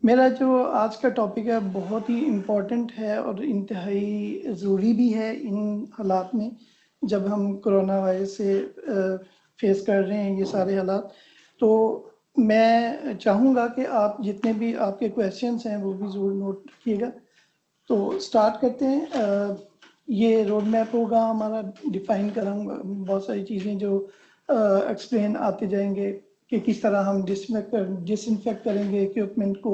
मेरा जो आज का टॉपिक है बहुत ही इम्पोर्टेंट है और इंतहाई ज़रूरी भी है इन हालात में, जब हम कोरोना वायरस से फेस कर रहे हैं ये सारे हालात। तो मैं चाहूँगा कि आप जितने भी आपके क्वेश्चंस हैं वो भी ज़रूर नोट रखिएगा। तो स्टार्ट करते हैं। ये रोड मैप होगा हमारा, डिफाइन कराऊंगा बहुत सारी चीज़ें जो एक्सप्लेन आते जाएंगे कि किस तरह हम डिसइंफेक्ट करेंगे इक्विपमेंट को,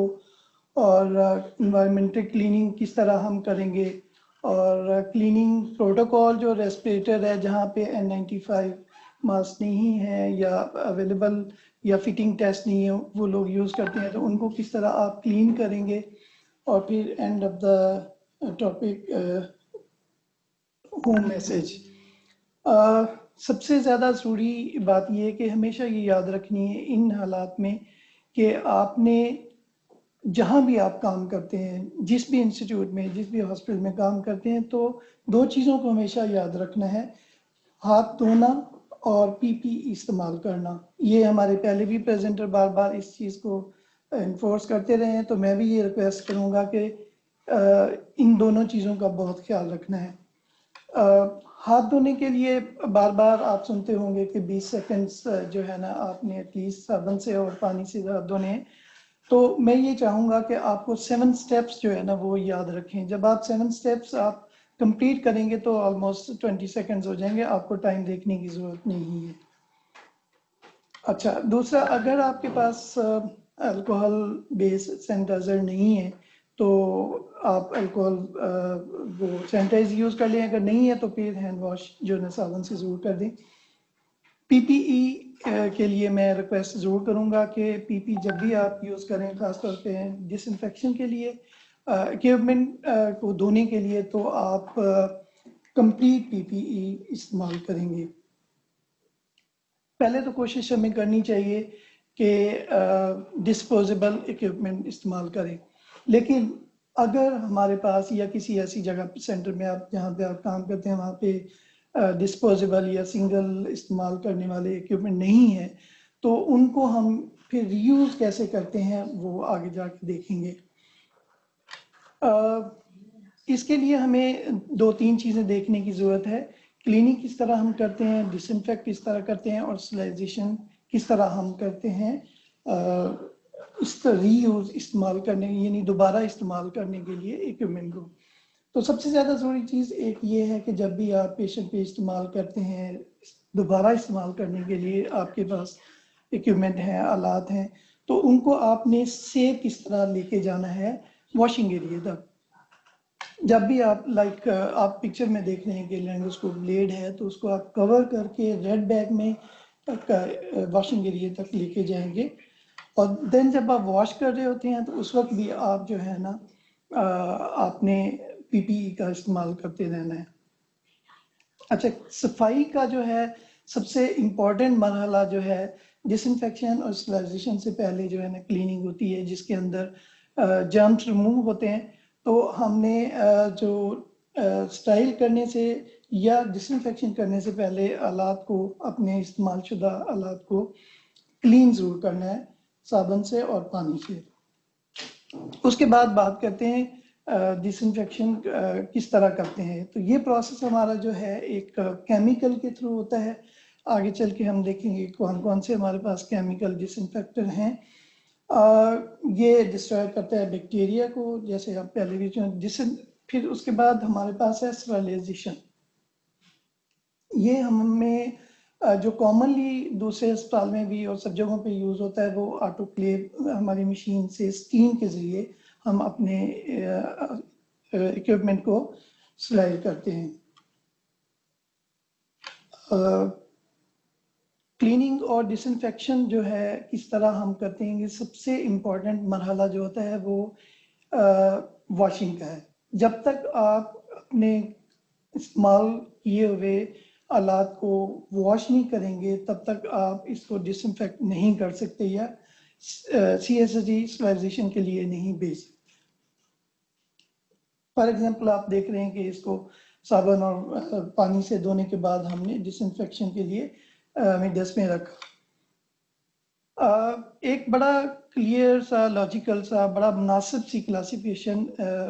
और इन्वायरमेंटल क्लीनिंग किस तरह हम करेंगे, और क्लीनिंग प्रोटोकॉल जो रेस्पिरेटर है जहाँ पे N95 मास्क नहीं है या अवेलेबल या फिटिंग टेस्ट नहीं है वो लोग यूज़ करते हैं, तो उनको किस तरह आप क्लीन करेंगे। और फिर end of the topic home message. सबसे ज़्यादा ज़रूरी बात यह है कि हमेशा ये याद रखनी है इन हालात में कि आपने जहाँ भी आप काम करते हैं, जिस भी इंस्टीट्यूट में, जिस भी हॉस्पिटल में काम करते हैं, तो दो चीज़ों को हमेशा याद रखना है, हाथ धोना और पीपीई इस्तेमाल करना। ये हमारे पहले भी प्रेजेंटर बार बार इस चीज़ को इन्फोर्स करते रहे हैं, तो मैं भी ये रिक्वेस्ट करूँगा कि इन दोनों चीज़ों का बहुत ख्याल रखना है। हाथ धोने के लिए बार बार आप सुनते होंगे कि 20 सेकंड्स जो है ना आपने एटलीस्ट साबुन से और पानी से हाथ धोने हैं। तो मैं ये चाहूँगा कि आपको 7 स्टेप्स जो है ना वो याद रखें। जब आप 7 स्टेप्स आप कंप्लीट करेंगे तो ऑलमोस्ट 20 सेकंड्स हो जाएंगे, आपको टाइम देखने की ज़रूरत नहीं है। अच्छा, दूसरा, अगर आपके पास अल्कोहल बेस्ड सैनिटाइज़र नहीं है तो आप अल्कोहल वो सैनिटाइज यूज़ कर लें, अगर नहीं है तो फिर हैंड वॉश जो है साबुन से ज़रूर कर दें। पीपीई के लिए मैं रिक्वेस्ट ज़रूर करूँगा कि पीपी जब भी आप यूज़ करें, ख़ासतौर पे डिसइंफेक्शन के लिए, इक्विपमेंट को धोने के लिए, तो आप कंप्लीट पीपीई इस्तेमाल करेंगे। पहले तो कोशिश हमें करनी चाहिए कि डिस्पोजेबल इक्विपमेंट इस्तेमाल करें, लेकिन अगर हमारे पास या किसी ऐसी जगह सेंटर में आप जहाँ पे आप काम करते हैं वहाँ पे डिस्पोजेबल या सिंगल इस्तेमाल करने वाले इक्विपमेंट नहीं है, तो उनको हम फिर रीयूज़ कैसे करते हैं वो आगे जाके देखेंगे। इसके लिए हमें 2-3 चीज़ें देखने की ज़रूरत है। क्लीनिंग किस तरह हम करते हैं, डिसइंफेक्ट किस तरह करते हैं, और स्टरलाइजेशन किस तरह हम करते हैं इस रीयूज़ इस्तेमाल करने, यानी दोबारा इस्तेमाल करने के लिए इक्विपमेंट को। तो सबसे ज़्यादा ज़रूरी चीज़ एक ये है कि जब भी आप पेशेंट पे इस्तेमाल करते हैं, दोबारा इस्तेमाल करने के लिए आपके पास इक्विपमेंट हैं, आलात हैं, तो उनको आपने सेफ किस तरह लेके जाना है वॉशिंग एरिया तक। जब भी आप आप पिक्चर में देख रहे हैं कि लैंगोस्कोप ब्लेड है, तो उसको आप कवर करके रेड बैग में वॉशिंग एरिया तक लेके जाएंगे, और देन जब आप वॉश कर रहे होते हैं तो उस वक्त भी आप जो है ना आपने पीपीई का इस्तेमाल करते रहना है। अच्छा, सफाई का जो है सबसे इम्पोर्टेंट मरहला जो है डिसइंफेक्शन और स्टरलाइजेशन से पहले जो है ना क्लीनिंग होती है, जिसके अंदर जर्म्स रिमूव होते हैं। तो हमने जो स्टाइल करने से या डिसइंफेक्शन करने से पहले आलात को, अपने इस्तेमाल शुदा आलात को क्लीन ज़रूर करना है साबुन से और पानी से। उसके बाद बात करते हैं डिसइंफेक्शन किस तरह करते हैं। तो ये प्रोसेस हमारा जो है एक केमिकल के थ्रू होता है। आगे चल के हम देखेंगे कौन कौन से हमारे पास केमिकल डिसइंफेक्टर हैं। ये डिस्ट्रॉय करता है बैक्टीरिया को, जैसे आप पहले भी जो फिर उसके बाद हमारे पास है स्टरलाइजेशन। ये हमें जो कॉमनली दूसरे अस्पताल में भी और सब जगहों पे यूज़ होता है, वो ऑटोक्लेव हमारी मशीन से स्टीम के ज़रिए हम अपने इक्विपमेंट को स्टरलाइज करते हैं। क्लीनिंग और डिसइंफेक्शन जो है किस तरह हम करते हैं, ये सबसे इम्पॉर्टेंट मरहला जो होता है वो वॉशिंग का है। जब तक आप अपने इस्तेमाल किए हुए आलात को वॉश नहीं करेंगे, तब तक आप इसको डिसइंफेक्ट नहीं कर सकते या CSSD स्टरलाइजेशन के लिए नहीं भेज सकते। फॉर एग्जांपल आप देख रहे हैं कि इसको साबुन और पानी से धोने के बाद हमने डिसइंफेक्शन के लिए मिडस में रखा। एक बड़ा क्लियर सा लॉजिकल सा बड़ा मुनासिब सी क्लासिफिकेशन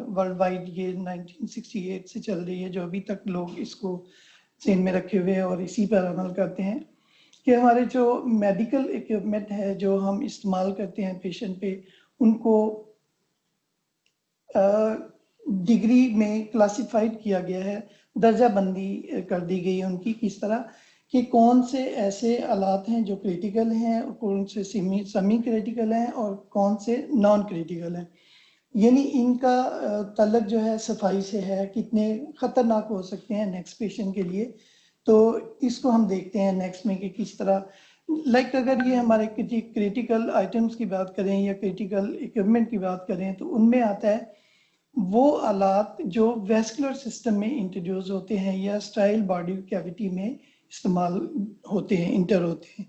वर्ल्ड वाइड ये 1968 से चल रही है, जो अभी तक लोग इसको जेन में रखे हुए हैं और इसी पर अमल करते हैं कि हमारे जो मेडिकल इक्विपमेंट है जो हम इस्तेमाल करते हैं पेशेंट पे, उनको डिग्री में क्लासिफाइड किया गया है, दर्जा बंदी कर दी गई है उनकी, किस तरह कि कौन से ऐसे आलात हैं जो क्रिटिकल हैं, कौन से सेमी क्रिटिकल हैं और कौन से नॉन क्रिटिकल हैं। यानी इनका तल्लक जो है सफाई से है, कितने खतरनाक हो सकते हैं नेक्स्ट पेशेंट के लिए। तो इसको हम देखते हैं नेक्स्ट में कि किस तरह अगर ये हमारे क्रिटिकल आइटम्स की बात करें या क्रिटिकल इक्विपमेंट की बात करें, तो उनमें आता है वो आलात जो वेस्कुलर सिस्टम में इंट्रोड्यूस होते हैं या स्टाइल बॉडी कैविटी में इस्तेमाल होते हैं, इंटर होते हैं।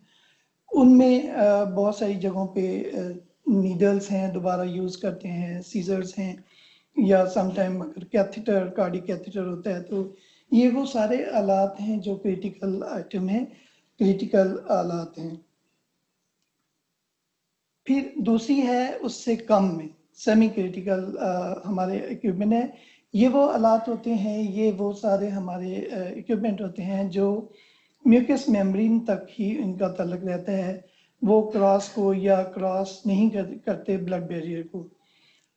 उनमें बहुत सारी जगहों पे नीडल्स हैं, दोबारा यूज़ करते हैं, सीजर्स हैं, या समटाइम अगर कैथेटर, कार्डिक कैथेटर होता है, तो ये वो सारे आलात हैं जो क्रिटिकल आइटम हैं, क्रिटिकल आलात हैं। फिर दूसरी है उससे कम में सेमी क्रिटिकल हमारे इक्विपमेंट है। ये वो आलात होते हैं, ये वो सारे हमारे इक्विपमेंट होते हैं जो म्यूकस मेम्ब्रेन तक ही इनका ताल्लुक रहता है, वो क्रॉस को या क्रॉस नहीं करते ब्लड बैरियर को।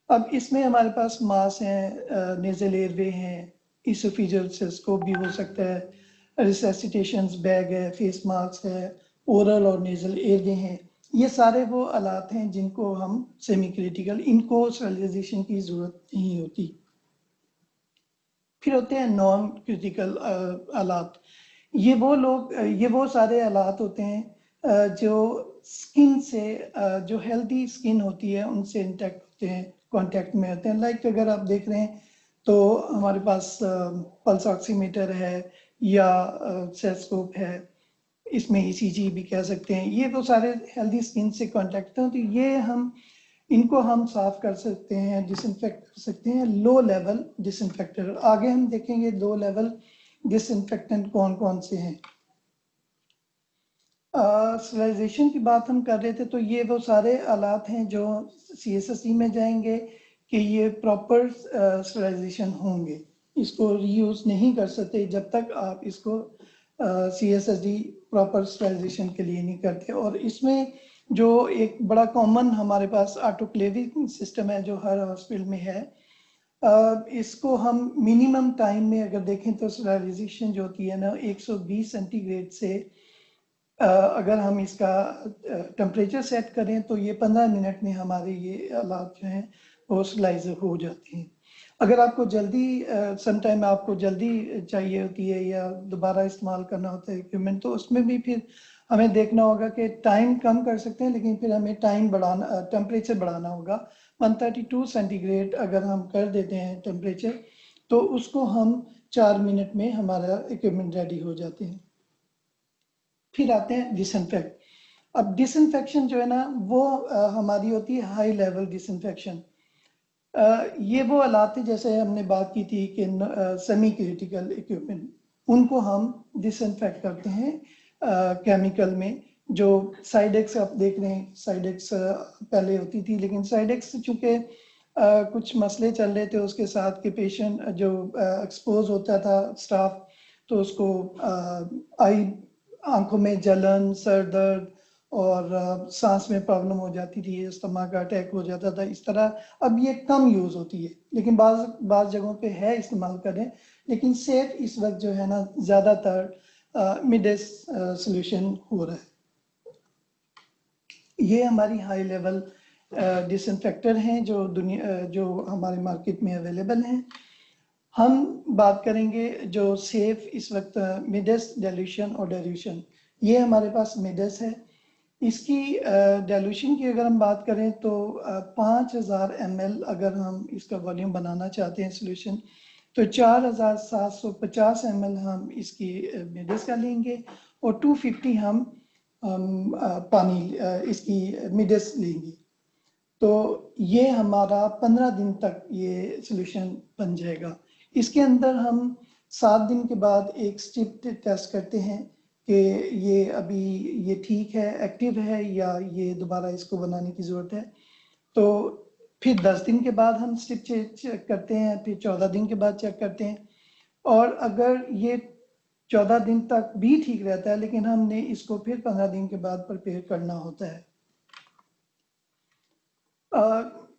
अब इसमें हमारे पास मास हैं, नेजल एयरवे हैं, इसोफेजियल सिस्कोप भी हो सकता है, रिसैसिटेशंस बैग है, फेस मास्क है, ओरल और नेजल एयरवे हैं। ये सारे वो आलात हैं जिनको हम सेमी क्रिटिकल, इनको स्टरलाइजेशन की जरूरत नहीं होती। फिर होते हैं नॉन क्रिटिकल आलात। ये वो सारे आलात होते हैं जो स्किन से, जो हेल्दी स्किन होती है उनसे इंटैक्ट होते हैं, कांटेक्ट में होते हैं। अगर आप देख रहे हैं तो हमारे पास पल्स ऑक्सीमीटर है या स्टेथोस्कोप है, इसमें ईसीजी भी कह सकते हैं। ये तो सारे हेल्दी स्किन से कांटेक्ट हैं, तो इनको हम साफ कर सकते हैं, डिसइंफेक्ट कर सकते हैं, लो लेवल डिसइंफेक्टर। आगे हम देखेंगे 2 लेवल डिसइंफेक्टेंट कौन कौन से हैं। स्टरलाइजेशन की बात हम कर रहे थे, तो ये वो सारे आलात हैं जो CSSD में जाएंगे कि ये प्रॉपर स्टरलाइजेशन होंगे, इसको रीयूज नहीं कर सकते जब तक आप इसको CSSD प्रॉपर स्टरलाइजेशन के लिए नहीं करते। और इसमें जो एक बड़ा कॉमन हमारे पास ऑटोक्लेविंग सिस्टम है जो हर हॉस्पिटल में है, इसको हम मिनिमम टाइम में अगर देखें तो स्टरलाइजेशन जो होती है ना 120 सेंटीग्रेड से, अगर हम इसका टेम्परेचर सेट करें तो ये 15 मिनट में हमारे ये आलात जो हैं वो स्टरलाइज हो जाते हैं। अगर आपको जल्दी समटाइम आपको जल्दी चाहिए होती है या दोबारा इस्तेमाल करना होता है इक्विपमेंट, तो उसमें भी फिर हमें देखना होगा कि टाइम कम कर सकते हैं, लेकिन फिर हमें टेम्परेचर बढ़ाना होगा। 132 सेंटीग्रेड अगर हम कर देते हैं टेम्परेचर, तो उसको हम 4 मिनट में हमारा इक्विपमेंट रेडी हो जाते हैं। फिर आते हैं डिसइंफेक्ट। अब डिसइंफेक्शन जो है ना वो हमारी होती है हाई लेवल डिसइंफेक्शन। ये वो आलात है, जैसे हमने बात की थी कि सेमी क्रिटिकल इक्विपमेंट, उनको हम डिसइंफेक्ट करते हैं केमिकल में। जो साइडेक्स आप देख रहे हैं, साइडेक्स पहले होती थी, लेकिन साइडेक्स चूंकि कुछ मसले चल रहे थे उसके साथ कि पेशेंट जो एक्सपोज होता था स्टाफ, तो उसको आंखों में जलन, सर दर्द और सांस में प्रॉब्लम हो जाती थी, अस्थमा का अटैक हो जाता था, इस तरह। अब ये कम यूज होती है, लेकिन बाज जगहों पे है इस्तेमाल करें, लेकिन सेफ इस वक्त जो है ना ज़्यादातर मिडेस सोल्यूशन हो रहा है। ये हमारी हाई लेवल डिसइंफेक्टर हैं जो हमारे मार्केट में अवेलेबल हैं। हम बात करेंगे जो सेफ इस वक्त मिडस डाइल्यूशन और डाइल्यूशन। ये हमारे पास मिडस है, इसकी डाइल्यूशन की अगर हम बात करें तो 5000 ml अगर हम इसका वॉल्यूम बनाना चाहते हैं सोल्यूशन, तो 4750 ml हम इसकी मिडस का लेंगे और 250 हम पानी इसकी मिडस लेंगे। तो ये हमारा 15 दिन तक ये सोल्यूशन बन जाएगा। इसके अंदर हम 7 दिन के बाद एक स्ट्रिप टेस्ट करते हैं कि ये अभी ये ठीक है, एक्टिव है, या ये दोबारा इसको बनाने की ज़रूरत है। तो फिर 10 दिन के बाद हम स्ट्रिप चेक करते हैं, फिर 14 दिन के बाद चेक करते हैं। और अगर ये 14 दिन तक भी ठीक रहता है, लेकिन हमने इसको फिर 15 दिन के बाद प्रिपेयर करना होता है।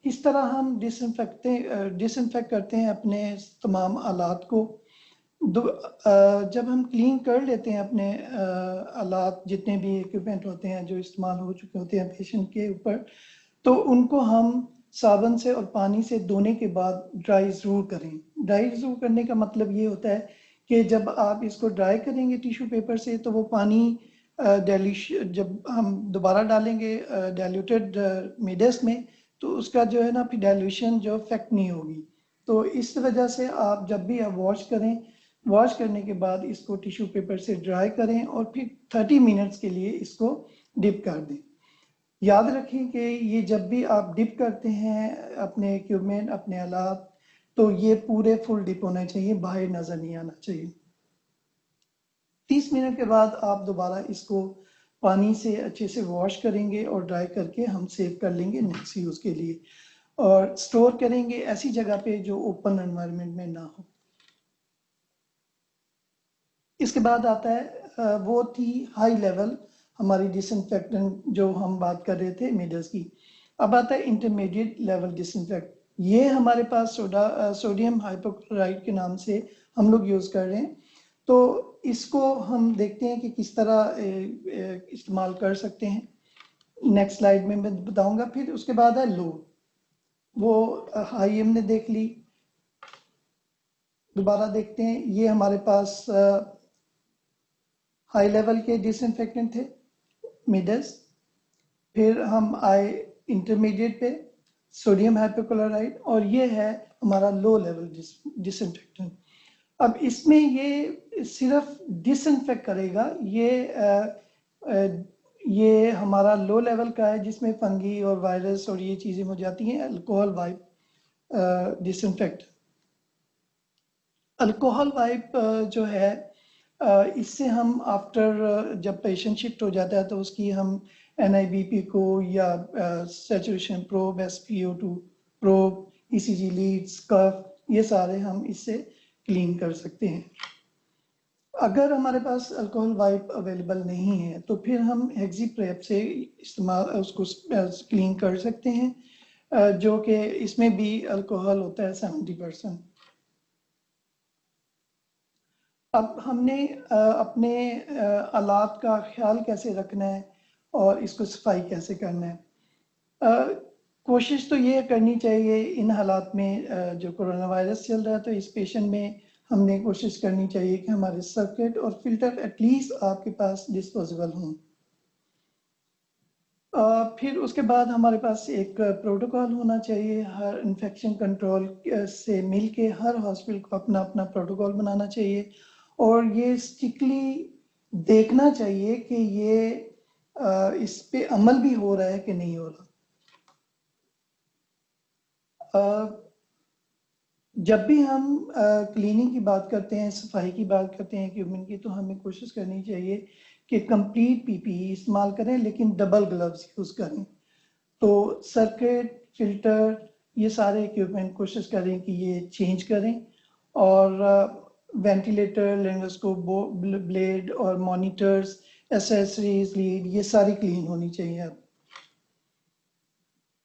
इस तरह हम डिसइंफेक्ट करते हैं अपने तमाम आलात को। जब हम क्लीन कर लेते हैं अपने आलात, जितने भी इक्विपमेंट होते हैं जो इस्तेमाल हो चुके होते हैं पेशेंट के ऊपर, तो उनको हम साबुन से और पानी से धोने के बाद ड्राई ज़रूर करें। ड्राई ज़रूर करने का मतलब ये होता है कि जब आप इसको ड्राई करेंगे टिश्यू पेपर से, तो वो पानी जब हम दोबारा डालेंगे डाइल्यूटेड मिडस में, तो उसका जो है ना फिर डाइल्यूशन जो इफेक्ट नहीं होगी। तो इस वजह से आप जब भी आप वॉश करें, वॉश करने के बाद इसको टिश्यू पेपर से ड्राई करें और फिर 30 मिनट्स के लिए इसको डिप कर दें। याद रखें कि ये जब भी आप डिप करते हैं अपने इक्विपमेंट, अपने आलात, तो ये पूरे फुल डिप होना चाहिए, बाहर नजर नहीं आना चाहिए। 30 मिनट के बाद आप दोबारा इसको पानी से अच्छे से वॉश करेंगे और ड्राई करके हम सेव कर लेंगे नेक्स्ट यूज के लिए, और स्टोर करेंगे ऐसी जगह पे जो ओपन एनवायरनमेंट में ना हो। इसके बाद आता है वो थी हाई लेवल हमारी डिसइंफेक्टेंट जो हम बात कर रहे थे मिडल्स की। अब आता है इंटरमीडिएट लेवल डिसइंफेक्ट। ये हमारे पास सोडियम हाइपोक्लोराइड के नाम से हम लोग यूज कर रहे हैं। तो इसको हम देखते हैं कि किस तरह इस्तेमाल कर सकते हैं। नेक्स्ट स्लाइड में मैं बताऊंगा। फिर उसके बाद है लो। वो हाई हमने देख ली, दोबारा देखते हैं। ये हमारे पास हाई लेवल के डिसइंफेक्टेंट थे मिडस। फिर हम आए इंटरमीडिएट पे, सोडियम हाइपोक्लोराइड, और ये है हमारा लो लेवल डिसइंफेक्टेंट। अब इसमें ये सिर्फ डिसइंफेक्ट करेगा, ये हमारा लो लेवल का है जिसमें फंगी और वायरस और ये चीजें हो जाती हैं। Alcohol wipe disinfect. Alcohol wipe जो है, इससे हम आफ्टर जब पेशेंट शिफ्ट हो जाता है तो उसकी हम NIBP को या saturation probe, SpO2 probe, ECG leads, cuff, ये सारे हम इससे क्लीन कर सकते हैं। अगर हमारे पास अल्कोहल वाइप अवेलेबल नहीं है तो फिर हम हेक्सी प्रेप से इस्तेमाल उसको क्लीन कर सकते हैं, जो कि इसमें भी अल्कोहल होता है 70%। अब हमने अपने आलात का ख्याल कैसे रखना है और इसको सफाई कैसे करना है। कोशिश तो ये करनी चाहिए इन हालात में, जो कोरोना वायरस चल रहा है, तो इस पेशेंट में हमने कोशिश करनी चाहिए कि हमारे सर्किट और फिल्टर एटलीस्ट आपके पास डिस्पोजेबल हों। फिर उसके बाद हमारे पास एक प्रोटोकॉल होना चाहिए। हर इन्फेक्शन कंट्रोल से मिलके हर हॉस्पिटल को अपना अपना प्रोटोकॉल बनाना चाहिए, और ये स्ट्रिक्टली देखना चाहिए कि ये इस पे अमल भी हो रहा है कि नहीं हो रहा। जब भी हम क्लीनिंग की बात करते हैं, सफाई की बात करते हैं इक्विपमेंट की, तो हमें कोशिश करनी चाहिए कि कंप्लीट PPE इस्तेमाल करें, लेकिन डबल ग्लव्स यूज करें। तो सर्किट, फिल्टर, ये सारे इक्विपमेंट कोशिश करें कि ये चेंज करें, और वेंटिलेटर, लेंगोस्कोप, ब्लेड और मॉनिटर्स, एसेसरीज, लीड, ये सारी क्लीन होनी चाहिए। अब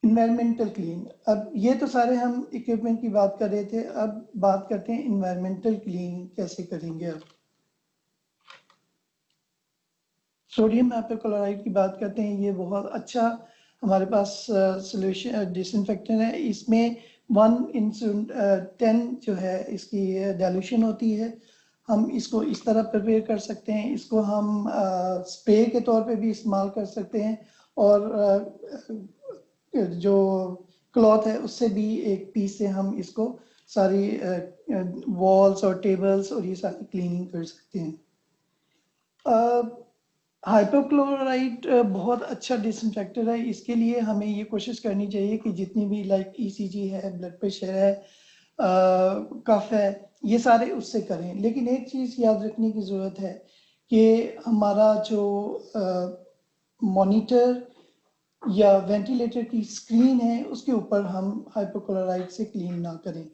इन्वायरमेंटल क्लीन। अब ये तो सारे हम इक्विपमेंट की बात कर रहे थे, अब बात करते हैं इन्वायरमेंटल क्लीन कैसे करेंगे। अब सोडियम हाइपोक्लोराइड की बात करते हैं। ये बहुत अच्छा हमारे पास सोल्यूशन डिसइंफेक्टेंट है। इसमें 1:10 जो है इसकी डाइल्यूशन होती है। हम इसको इस तरह प्रिपेयर कर सकते हैं। इसको हम स्प्रे के तौर पे भी इस्तेमाल कर सकते हैं, और जो क्लॉथ है उससे भी एक पीस से हम इसको सारी वॉल्स और टेबल्स और ये सारी क्लीनिंग कर सकते हैं। हाइपोक्लोराइड बहुत अच्छा डिसइंफेक्टर है। इसके लिए हमें ये कोशिश करनी चाहिए कि जितनी भी लाइक ECG है, ब्लड प्रेशर है, कफ है, ये सारे उससे करें। लेकिन एक चीज़ याद रखने की ज़रूरत है कि हमारा जो मॉनिटर या वेंटिलेटर की स्क्रीन है उसके ऊपर हम हाइपोक्लोराइड से क्लीन ना करें,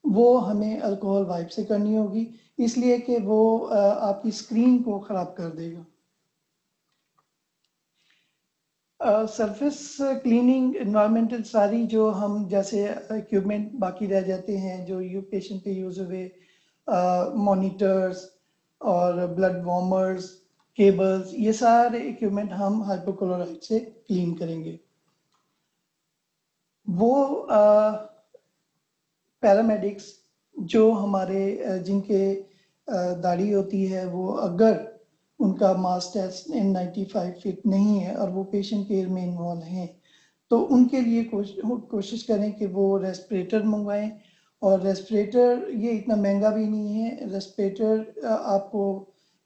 वो हमें अल्कोहल वाइप से करनी होगी, इसलिए कि वो आपकी स्क्रीन को ख़राब कर देगा। सरफेस क्लीनिंग एनवायरमेंटल सारी जो हम जैसे इक्विपमेंट बाकी रह जाते हैं जो पेशेंट पे यूज़ हुए, मॉनिटर्स और ब्लड वार्मर्स, केबल्स, ये सारे इक्विपमेंट हम हाइपोक्लोराइड से क्लीन करेंगे। वो पैरामेडिक्स जो हमारे जिनके दाढ़ी होती है, वो अगर उनका मास टेस्ट N95 फिट नहीं है और वो पेशेंट केयर में इन्वॉल्व हैं, तो उनके लिए कोशिश करें कि वो रेस्पिरेटर मंगवाएं। और रेस्पिरेटर ये इतना महंगा भी नहीं है, रेस्पिरेटर आपको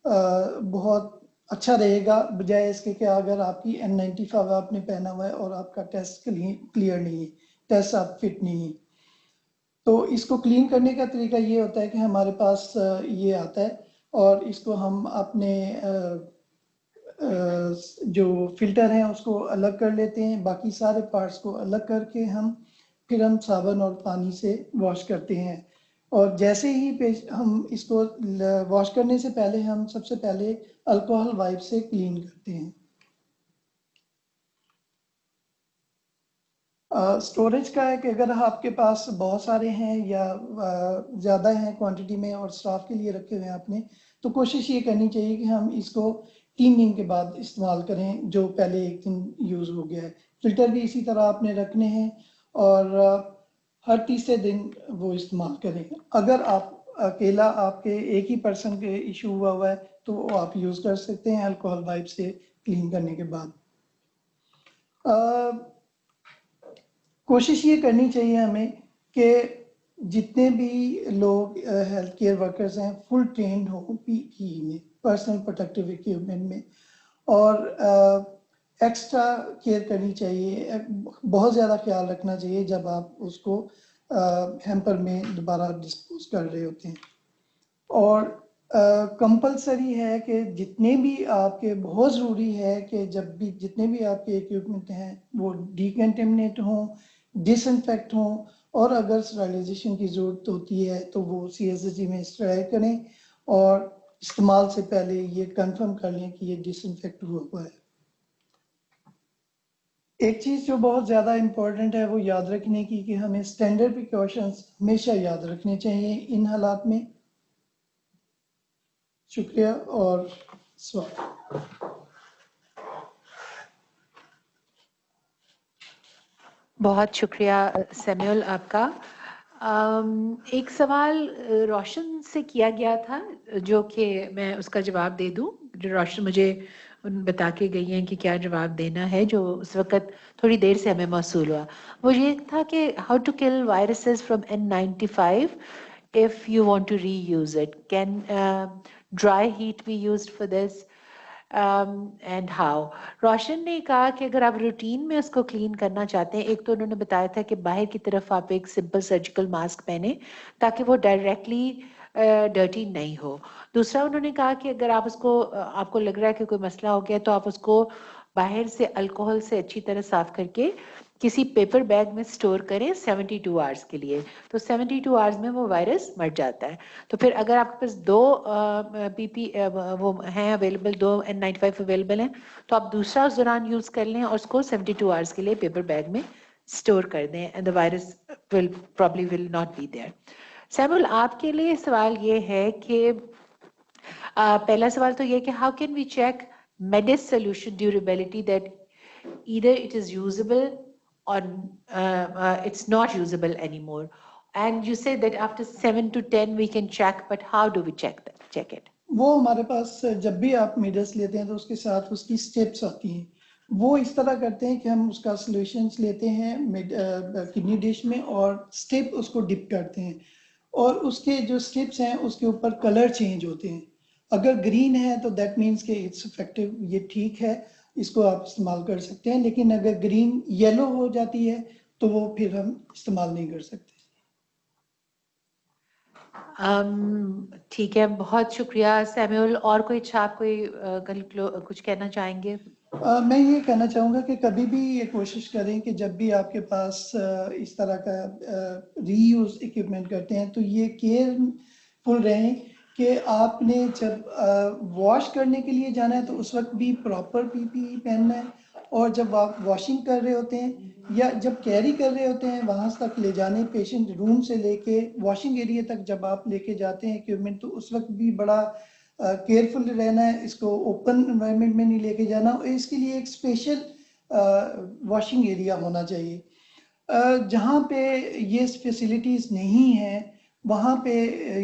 बहुत अच्छा रहेगा, बजाय इसके कि अगर आपकी N95 आपने पहना हुआ है और आपका टेस्ट क्लियर नहीं है, टेस्ट आप फिट नहीं है। तो इसको क्लीन करने का तरीका ये होता है कि हमारे पास ये आता है और इसको हम अपने जो फिल्टर हैं उसको अलग कर लेते हैं, बाकी सारे पार्ट्स को अलग करके फिर हम साबुन और पानी से वॉश करते हैं। और जैसे ही हम इसको वॉश करने से पहले हम सबसे पहले अल्कोहल वाइप से क्लीन करते हैं। स्टोरेज का है कि अगर आपके पास बहुत सारे हैं या ज़्यादा हैं क्वांटिटी में और स्टाफ के लिए रखे हुए हैं आपने, तो कोशिश ये करनी चाहिए कि हम इसको 3 दिन के बाद इस्तेमाल करें, जो पहले एक दिन यूज़ हो गया है। फिल्टर भी इसी तरह आपने रखने हैं और हर तीसरे दिन वो इस्तेमाल करें। अगर आप अकेला आपके एक ही पर्सन के इशू हुआ है तो वो आप यूज़ कर सकते हैं अल्कोहल वाइप से क्लीन करने के बाद। कोशिश ये करनी चाहिए हमें कि जितने भी लोग हेल्थ केयर वर्कर्स हैं फुल ट्रेंड हो पीपीई में, पर्सनल प्रोटेक्टिव इक्विपमेंट में, और एक्स्ट्रा केयर करनी चाहिए, बहुत ज़्यादा ख्याल रखना चाहिए जब आप उसको हैम्पर में दोबारा डिस्पोज कर रहे होते हैं। और कंपलसरी है कि जितने भी आपके, बहुत ज़रूरी है कि जब भी जितने भी आपके इक्विपमेंट हैं वो डिकंटेमिनेट हों, डिसइंफेक्ट हों, और अगर स्टरलाइजेशन की ज़रूरत होती है तो वो CSSG में स्टराइल करें और इस्तेमाल से पहले ये कंफर्म कर लें कि ये डिसइंफेक्ट हुआ है। एक चीज़ जो बहुत ज़्यादा इम्पोर्टेंट है वो याद रखने की कि हमें स्टैंडर्ड प्रिकॉशंस हमेशा याद रखने चाहिए इन हालात में। शुक्रिया और स्वागत। बहुत शुक्रिया सैमुअल आपका। एक सवाल रोशन से किया गया था जो कि मैं उसका जवाब दे दूं, जो रोशन मुझे बता के गई हैं कि क्या जवाब देना है, जो उस वक्त थोड़ी देर से हमें मौसूल हुआ। वो ये था कि how to kill viruses from N95 if you want to reuse it. Can dry heat be used for this? And how. Roshan ने कहा कि अगर आप रूटीन में उसको क्लीन करना चाहते हैं, एक तो उन्होंने बताया था कि बाहर की तरफ आप एक सिंपल सर्जिकल मास्क पहने ताकि वो डायरेक्टली डर्टी नहीं हो। दूसरा उन्होंने कहा कि अगर आप उसको आपको लग रहा है कि कोई मसला हो गया तो आप उसको बाहर से अल्कोहल से अच्छी तरह साफ करके किसी पेपर बैग में स्टोर करें 72 आवर्स के लिए, तो 72 आवर्स में वो वायरस मर जाता है। तो फिर अगर आपके पास दो पीपी वो हैं अवेलेबल, दो N95 अवेलेबल हैं, तो आप दूसरा उस दौरान यूज कर लें और उसको 72 आवर्स के लिए पेपर बैग में स्टोर कर दें and the virus will not be there. Samuel, आपके लिए सवाल ये है कि पहला सवाल तो ये कि हाउ कैन वी चेक मेडिस solution durability that either it is usable or it's not usable anymore, and you say that after 7 to 10 we can check, but how do we check it? वो हमारे पास जब भी आप midst लेते हैं तो उसके साथ उसकी स्टेप्स आती हैं। वो इस तरह करते हैं कि हम उसका सॉल्यूशंस लेते हैं किडनी डिश में और स्टेप उसको डिप करते हैं, और उसके जो स्टेप्स हैं उसके ऊपर कलर चेंज होते हैं। अगर ग्रीन है तो दैट मीन्स कि इट्स इफेक्टिव, ये ठीक है, इसको आप इस्तेमाल कर सकते हैं। लेकिन अगर ग्रीन येलो हो जाती है तो वो फिर हम इस्तेमाल नहीं कर सकते। ठीक है, बहुत शुक्रिया सैमुअल। और कोई छाप कोई कुछ कहना चाहेंगे? मैं ये कहना चाहूँगा कि कभी भी ये कोशिश करें कि जब भी आपके पास इस तरह का रीयूज इक्विपमेंट करते हैं तो ये केयरफुल रहें कि आपने जब वॉश करने के लिए जाना है तो उस वक्त भी प्रॉपर पीपीई पहनना है, और जब आप वॉशिंग कर रहे होते हैं या जब कैरी कर रहे होते हैं वहाँ तक ले जाने, पेशेंट रूम से लेके वॉशिंग एरिया तक जब आप लेके जाते हैं इक्विपमेंट, तो उस वक्त भी बड़ा केयरफुल रहना है, इसको ओपन एनवायरनमेंट में नहीं लेके जाना, और इसके लिए एक स्पेशल वॉशिंग एरिया होना चाहिए। जहाँ पे ये फैसिलिटीज़ नहीं हैं वहाँ पे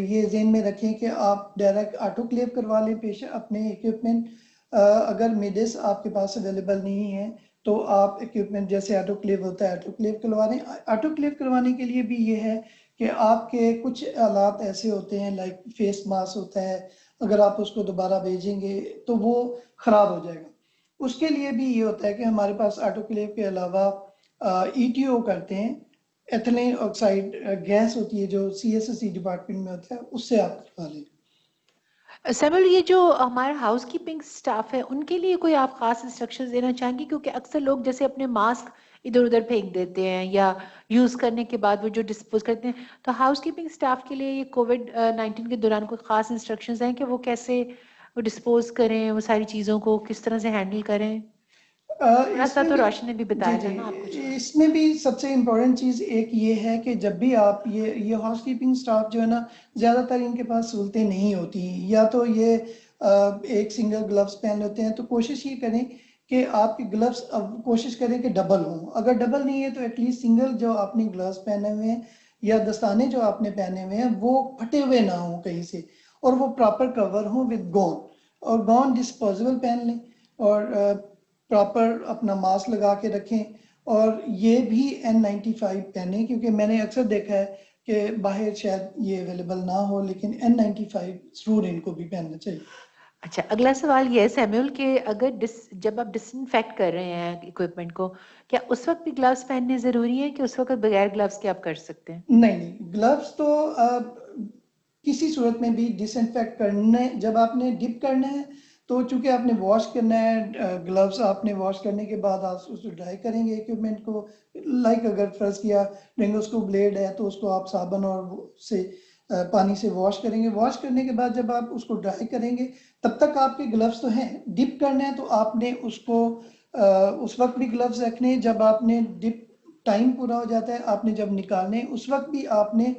ये ज़हन में रखें कि आप डायरेक्ट ऑटोक्लेव करवा लें पेशेंट अपने इक्विपमेंट। अगर मेडिस आपके पास अवेलेबल नहीं है तो आप इक्विपमेंट जैसे ऑटोक्लेव होता है ऑटोक्लेव करवा लें। ऑटोक्लेव करवाने के लिए भी ये है कि आपके कुछ हालात ऐसे होते हैं, लाइक फेस मास्क होता है, अगर आप उसको दोबारा भेजेंगे तो वो ख़राब हो जाएगा। उसके लिए भी ये होता है कि हमारे पास ऑटोक्लेव के अलावा ईटीओ करते हैं, एथिलीन ऑक्साइड गैस होती है जो सीएससी डिपार्टमेंट में होता है, उससे आप करवा लें। सैमुअल, ये जो हमारा हाउस कीपिंग स्टाफ है उनके लिए कोई आप खास इंस्ट्रक्शंस देना चाहेंगे? क्योंकि अक्सर लोग जैसे अपने मास्क इधर उधर फेंक देते हैं या यूज करने के बाद वो जो डिस्पोज करते हैं, तो हाउस कीपिंग स्टाफ के लिए ये कोविड-19 के दौरान कोई खास इंस्ट्रक्शंस हैं कि वो कैसे वो डिस्पोज करें, वो सारी चीजों को किस तरह से हैंडल करें? थोड़ा सा इसमें तो भी रोशन ने भी जी बताया जी था ना, आप कुछ? इसमें भी सबसे इम्पोर्टेंट चीज़ एक ये है कि जब भी आप ये हाउस कीपिंग स्टाफ जो है ना, ज़्यादातर इनके पास सहूलतें नहीं होती, या तो ये एक सिंगल ग्लव्स पहन लेते हैं, तो कोशिश ये करें कि आपके ग्लव्स अब कोशिश करें कि डबल हों। अगर डबल नहीं है तो एटलीस्ट सिंगल जो आपने ग्लव्स पहने हुए हैं या दस्ताने जो आपने पहने हुए हैं वो फटे हुए ना हों कहीं से, और वो प्रॉपर कवर हों विद गॉन, और गॉन डिस्पोजेबल पहन लें, और प्रॉपर अपना मास्क लगा के रखें, और ये भी N95 पहने, क्योंकि मैंने अक्सर देखा है कि बाहर शायद ये अवेलेबल ना हो, लेकिन N95 जरूर इनको भी पहनना चाहिए। अच्छा, अगला सवाल ये है सैमुअल कि अगर जब आप डिसइंफेक्ट कर रहे हैं इक्विपमेंट को, क्या उस वक्त भी ग्लव्स पहनने जरूरी है कि उस वक्त बगैर ग्लव्स के आप कर सकते हैं? नहीं, ग्लव्स तो किसी सूरत में भी डिसइंफेक्ट करने, जब आपने डिप करना है तो चूंकि आपने वॉश करना है, ग्लव्स आपने वॉश करने के बाद आप उसको ड्राई करेंगे इक्विपमेंट को, लाइक अगर फर्ज किया डेंगोस्कोप ब्लेड है तो उसको आप साबुन और से पानी से वॉश करेंगे। वॉश करने के बाद जब आप उसको ड्राई करेंगे तब तक आपके ग्लव्स तो हैं। डिप करना है तो आपने उसको उस वक्त भी ग्लव्स रखने, जब आपने डिप टाइम पूरा हो जाता है आपने जब निकालने उस वक्त भी आपने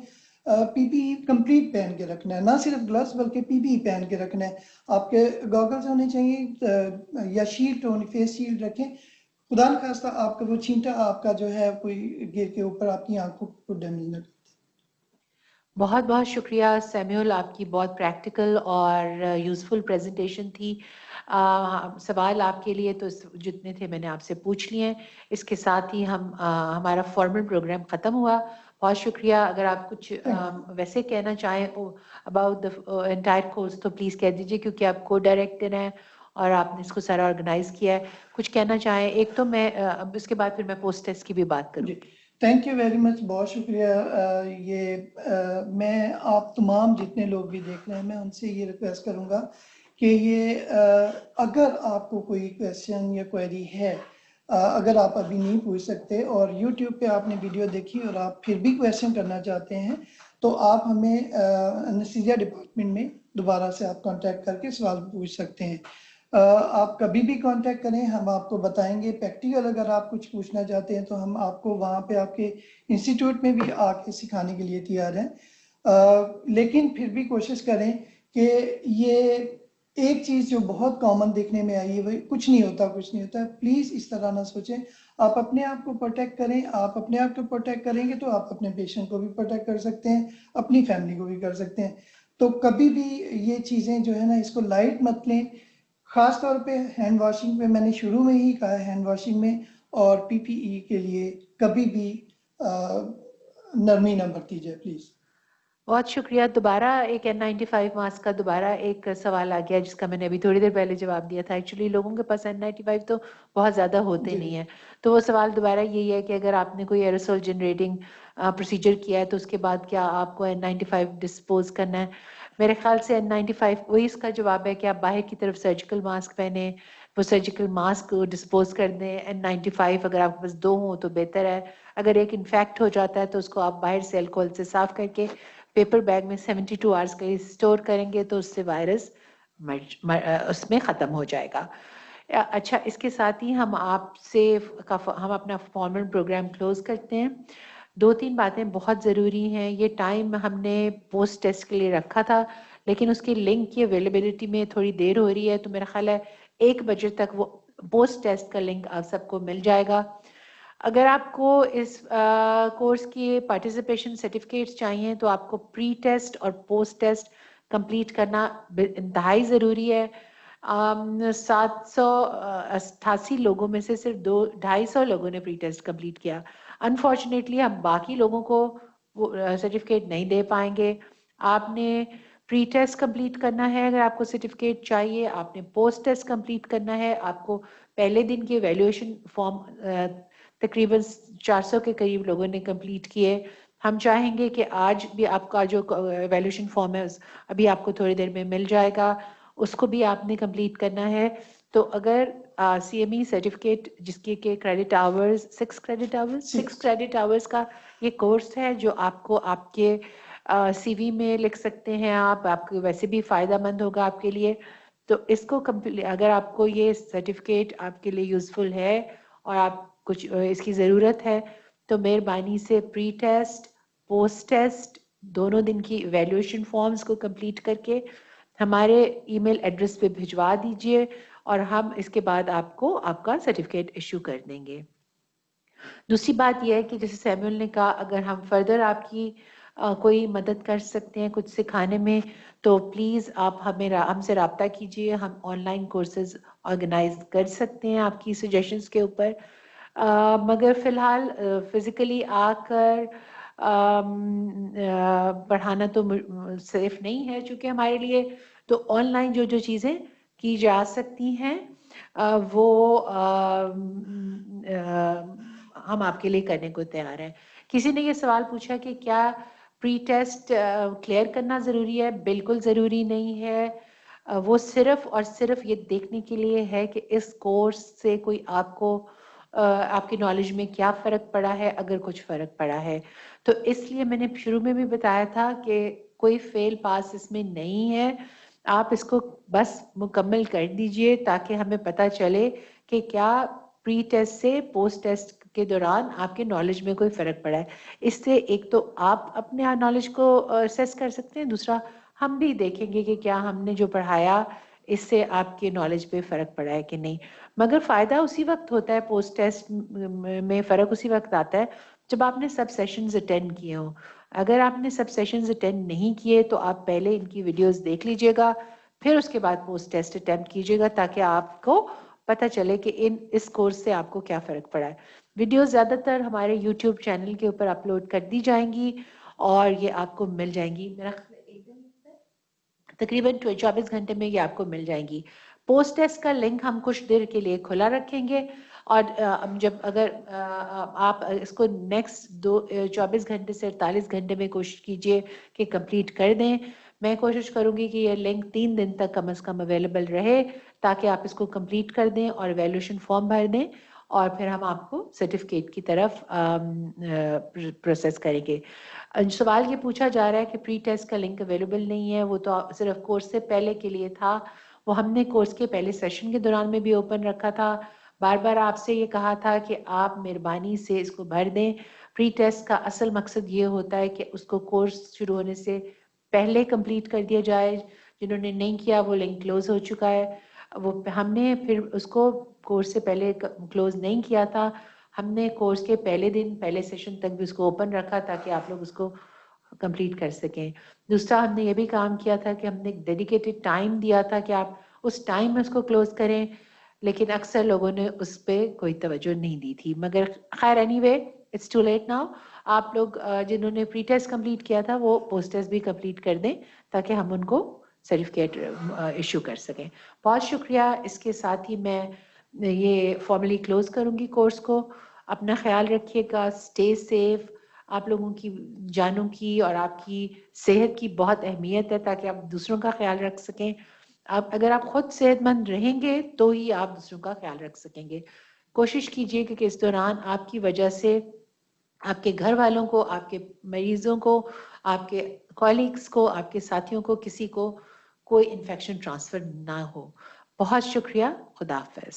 पीपीई कंप्लीट पहन के रखना है, ना सिर्फ ग्लव्स बल्कि पीपीई पहन के रखना है। आपके गॉगल्स होने चाहिए या शील्ड होनी, फेस शील्ड रखें, खुदा न खास्ता आपका वो छींटा आपका जो है कोई गिर के ऊपर आपकी आंखों को डैमेज न करे। बहुत बहुत शुक्रिया सैमुअल, आपकी बहुत प्रैक्टिकल और यूज़फुल प्रेजेंटेशन थी। सवाल आपके लिए तो जितने थे मैंने आपसे पूछ लिए हैं। इसके साथ ही हमारा फॉर्मल प्रोग्राम ख़त्म हुआ। बहुत शुक्रिया। अगर आप कुछ वैसे कहना चाहें अबाउट द एंटायर कोर्स तो प्लीज़ कह दीजिए, क्योंकि आप को डायरेक्टर हैं और आपने इसको सारा ऑर्गेनाइज किया है। कुछ कहना चाहें? एक तो मैं अब इसके बाद फिर मैं पोस्ट टेस्ट की भी बात करूँगी। थैंक यू वेरी मच, बहुत शुक्रिया। मैं आप तमाम जितने लोग भी देख रहे हैं मैं उनसे ये रिक्वेस्ट करूँगा कि ये अगर आपको कोई क्वेश्चन या क्वेरी है, अगर आप अभी नहीं पूछ सकते और YouTube पे आपने वीडियो देखी और आप फिर भी क्वेश्चन करना चाहते हैं तो आप हमें एनेस्थीसिया डिपार्टमेंट में दोबारा से आप कांटेक्ट करके सवाल पूछ सकते हैं। आप कभी भी कांटेक्ट करें, हम आपको बताएंगे। प्रैक्टिकल अगर आप कुछ पूछना चाहते हैं तो हम आपको वहाँ पे आपके इंस्टीट्यूट में भी आके सिखाने के लिए तैयार हैं। लेकिन फिर भी कोशिश करें कि ये एक चीज़ जो बहुत कॉमन देखने में आई है वही कुछ नहीं होता, कुछ नहीं होता। प्लीज़ इस तरह ना सोचें। आप अपने आप को प्रोटेक्ट करें। आप अपने आप को प्रोटेक्ट करेंगे तो आप अपने पेशेंट को भी प्रोटेक्ट कर सकते हैं, अपनी फैमिली को भी कर सकते हैं। तो कभी भी ये चीज़ें जो है ना इसको लाइट मत लें। खास तौर पे हैंड वॉशिंग पे मैंने शुरू में ही कहा, हैंड वॉशिंग में और पीपीई के लिए कभी भी नरमी ना बरती जाए प्लीज़। बहुत शुक्रिया। दोबारा एक N95 मास्क का दोबारा एक सवाल आ गया जिसका मैंने अभी थोड़ी देर पहले जवाब दिया था। एक्चुअली लोगों के पास N95 तो बहुत ज़्यादा होते नहीं है, तो वो सवाल दोबारा यही है कि अगर आपने कोई एरोसोल जनरेटिंग प्रोसीजर किया है तो उसके बाद क्या आपको N95 डिस्पोज करना है? मेरे ख्याल से N95 वही इसका जवाब है कि आप बाहर की तरफ सर्जिकल मास्क पहने, वो सर्जिकल मास्क डिस्पोज कर दें। N95 अगर आपके पास 2 हो तो बेहतर है। अगर एक इन्फेक्ट हो जाता है तो उसको आप बाहर से अल्कोहल से साफ करके पेपर बैग में 72 आवर्स के लिए स्टोर करेंगे तो उससे वायरस उसमें ख़त्म हो जाएगा। अच्छा, इसके साथ ही हम आपसे हम अपना फॉर्मल प्रोग्राम क्लोज करते हैं। 2-3 बातें बहुत ज़रूरी हैं। ये टाइम हमने पोस्ट टेस्ट के लिए रखा था, लेकिन उसकी लिंक की अवेलेबिलिटी में थोड़ी देर हो रही है, तो मेरा ख्याल है 1 बजे तक वो पोस्ट टेस्ट का लिंक आप सबको मिल जाएगा। अगर आपको इस कोर्स की पार्टिसिपेशन सर्टिफिकेट्स चाहिए तो आपको प्री टेस्ट और पोस्ट टेस्ट कंप्लीट करना इंतहाई ज़रूरी है। 788 लोगों में से सिर्फ 250 लोगों ने प्री टेस्ट कंप्लीट किया। अनफॉर्चुनेटली हम बाकी लोगों को वो सर्टिफिकेट नहीं दे पाएंगे। आपने प्री टेस्ट कंप्लीट करना है अगर आपको सर्टिफिकेट चाहिए, आपने पोस्ट टेस्ट कंप्लीट करना है, आपको पहले दिन के वैल्यूएशन फॉर्म तकरीबन 400 के करीब लोगों ने कंप्लीट किए। हम चाहेंगे कि आज भी आपका जो वैल्यूएशन फॉर्म है अभी आपको थोड़ी देर में मिल जाएगा, उसको भी आपने कंप्लीट करना है। तो अगर CME सर्टिफिकेट जिसके के क्रेडिट आवर्स 6 क्रेडिट आवर्स का ये कोर्स है जो आपको आपके CV में लिख सकते हैं आप, आपको वैसे भी फ़ायदेमंद होगा आपके लिए। तो इसको अगर आपको ये सर्टिफिकेट आपके लिए यूज़फुल है और आप कुछ इसकी ज़रूरत है तो मेहरबानी से प्री टेस्ट पोस्ट टेस्ट दोनों दिन की इवैल्यूएशन फॉर्म्स को कंप्लीट करके हमारे ईमेल एड्रेस पे भिजवा दीजिए और हम इसके बाद आपको आपका सर्टिफिकेट इशू कर देंगे। दूसरी बात यह है कि जैसे सैमुअल ने कहा, अगर हम फर्दर आपकी कोई मदद कर सकते हैं कुछ सिखाने में तो प्लीज़ आप हमसे रब्ता कीजिए। हम ऑनलाइन कोर्सेज ऑर्गेनाइज कर सकते हैं आपकी सजेशंस के ऊपर। मगर फ़िलहाल फिज़िकली आकर पढ़ाना तो सेफ नहीं है चूँकि हमारे लिए, तो ऑनलाइन जो जो चीज़ें की जा सकती हैं वो हम आपके लिए करने को तैयार हैं। किसी ने ये सवाल पूछा कि क्या प्री टेस्ट क्लियर करना ज़रूरी है? बिल्कुल ज़रूरी नहीं है। वो सिर्फ और सिर्फ ये देखने के लिए है कि इस कोर्स से कोई आपको आपकी नॉलेज में क्या फ़र्क पड़ा है, अगर कुछ फ़र्क पड़ा है। तो इसलिए मैंने शुरू में भी बताया था कि कोई फेल पास इसमें नहीं है। आप इसको बस मुकम्मल कर दीजिए ताकि हमें पता चले कि क्या प्री टेस्ट से पोस्ट टेस्ट के दौरान आपके नॉलेज में कोई फ़र्क पड़ा है। इससे एक तो आप अपने नॉलेज को असेस कर सकते हैं, दूसरा हम भी देखेंगे कि क्या हमने जो पढ़ाया इससे आपके नॉलेज पे फ़र्क पड़ा है कि नहीं। मगर फ़ायदा उसी वक्त होता है, पोस्ट टेस्ट में फ़र्क उसी वक्त आता है जब आपने सब सेशंस अटेंड किए हों। अगर आपने सब सेशंस अटेंड नहीं किए तो आप पहले इनकी वीडियोस देख लीजिएगा, फिर उसके बाद पोस्ट टेस्ट अटेम्प्ट कीजिएगा ताकि आपको पता चले कि इस कोर्स से आपको क्या फ़र्क पड़ा है। वीडियोस ज़्यादातर हमारे यूट्यूब चैनल के ऊपर अपलोड कर दी जाएंगी और ये आपको मिल जाएंगी। मेरा तकरीबन 24 घंटे में ये आपको मिल जाएंगी। पोस्ट टेस्ट का लिंक हम कुछ देर के लिए खुला रखेंगे और जब अगर आप इसको नेक्स्ट 24 घंटे से 48 घंटे में कोशिश कीजिए कि कंप्लीट कर दें। मैं कोशिश करूंगी कि ये लिंक 3 दिन तक कम से कम अवेलेबल रहे ताकि आप इसको कंप्लीट कर दें और वैल्यूएशन फॉर्म भर दें और फिर हम आपको सर्टिफिकेट की तरफ प्रोसेस करेंगे। सवाल ये पूछा जा रहा है कि प्री टेस्ट का लिंक अवेलेबल नहीं है, वो तो सिर्फ कोर्स से पहले के लिए था। वो हमने कोर्स के पहले सेशन के दौरान में भी ओपन रखा था। बार बार आपसे ये कहा था कि आप मेहरबानी से इसको भर दें। प्री टेस्ट का असल मकसद ये होता है कि उसको कोर्स शुरू होने से पहले कंप्लीट कर दिया जाए। जिन्होंने नहीं किया वो लिंक क्लोज हो चुका है। वो हमने फिर उसको कोर्स से पहले क्लोज नहीं किया था। हमने कोर्स के पहले दिन पहले सेशन तक भी उसको ओपन रखा ताकि आप लोग उसको कंप्लीट कर सकें। दूसरा हमने ये भी काम किया था कि हमने एक डेडिकेटेड टाइम दिया था कि आप उस टाइम में उसको क्लोज करें, लेकिन अक्सर लोगों ने उस पर कोई तवज्जो नहीं दी थी। मगर खैर anyway it's too late now. आप लोग जिन्होंने प्री टेस्ट कंप्लीट किया था वो पोस्ट टेस्ट भी कंप्लीट कर दें ताकि हम उनको सर्टिफिकेट इशू कर सकें। बहुत शुक्रिया। इसके साथ ही मैं ये फॉर्मली क्लोज करूंगी कोर्स को। अपना ख्याल रखिएगा, स्टे सेफ। आप लोगों की जानों की और आपकी सेहत की बहुत अहमियत है ताकि आप दूसरों का ख्याल रख सकें। आप अगर आप खुद सेहतमंद रहेंगे तो ही आप दूसरों का ख्याल रख सकेंगे। कोशिश कीजिए कि इस दौरान आपकी वजह से आपके घर वालों को, आपके मरीजों को, आपके कॉलीग्स को, आपके साथियों को, किसी को कोई इन्फेक्शन ट्रांसफर ना हो। बहुत शुक्रिया। खुदा हाफिज।